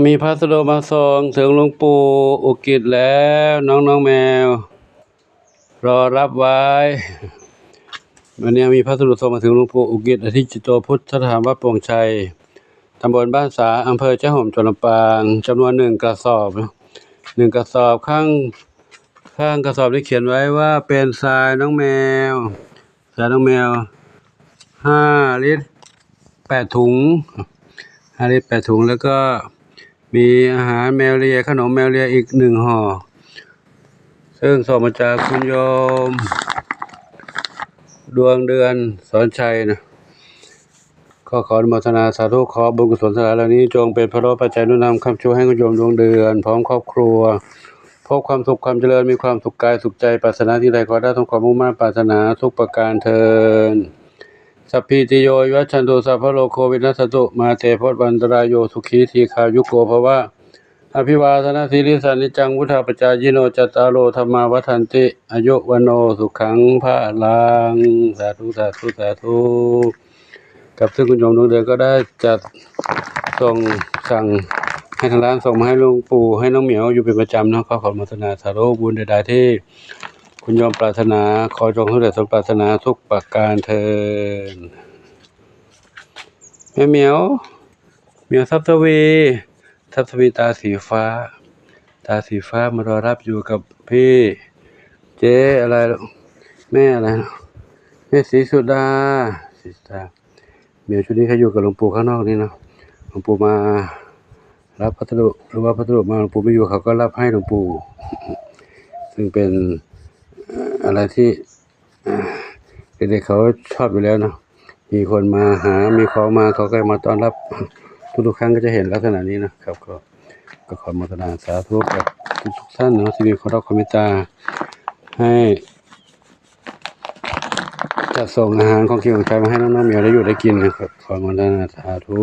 มีพัสดุมาส่งถึงหลวงปู่อุกิจแล้วน้องแมวรอรับไว้วันนี้มีพัสดุส่งมาถึงหลวงปู่อุกิจอธิจิโตพุทธสถานวัดโป่งชัยตำบลบ้านสาอำเภอเจ้าห่มจังหวัดลำปางจำนวน1 กระสอบ1 กระสอบข้างกระสอบได้เขียนไว้ว่าเป็นทรายน้องแมว5 ลิตร8 ถุง5 ลิตร8 ถุงแล้วก็มีอาหารแมวเลียขนมแมวเลียอีก1 ห่อซึ่งส่งมาจากคุณโยมดวงเดือนสอนชัยนะขออนุโมทนาสาธุขอบุญกุศลทั้งหลายเหล่านี้จงเป็นพระปัจจัยหนุนนำคำชูให้คุณโยมดวงเดือนพร้อมครอบครัวพบความสุขความเจริญมีความสุขกายสุขใจปรารถนาที่ใดขอได้ทั้งความมุ่งมั่นปรารถนาทุกประการเทินสัพพิติโยวิวัชชันตุสัพพะโลกโควินัสสตุมาเตภวันตรายโยสุขีทีคายุโกภวะอภิวาทนาสีลิสานิจังวุฒาปจายโนจัตตารโอธรรมาวัฏันติอายุวโนสุขังพระลังสาธุกับซึ่งคุณโยมดวงเดือนก็ได้จัดสั่งให้ทางร้านส่งมาให้หลวงปู่ให้น้องเหมียวอยู่เป็นประจำนะขออนุโมทนาสาธุบุญใดๆที่คุณโยมปรารถนาขอจงสำเร็จสมปรารถนาทุกประการเทินแม่เหมียวทรัพย์ทวีตาสีฟ้ามารอรับอยู่กับพี่เจ๊อะไรแม่อะไรแม่ศรีสุดาเหมียวชุดนี้เขาอยู่กับหลวงปู่ข้างนอกนี่เนาะหลวงปู่มารับพัสดุหรือว่าพัสดุมาหลวงปู่ไม่อยู่เขาก็รับให้หลวงปู่ซึ่งเป็นอะไรที่เด็กๆเขาชอบอยู่แล้วเนาะมีคนมาหามีของมาเขาก็มาต้อนรับทุกครั้งก็จะเห็นลักษณะนี้นะครับก็ขออนุโมทนาสาธุกับทุกท่านนะที่มีความรักความเมตตาให้จัดส่งอาหารของกินของใช้มาให้น้องๆเหมียวได้อยู่ได้กินนะครับขออนุโมทนาสาธุ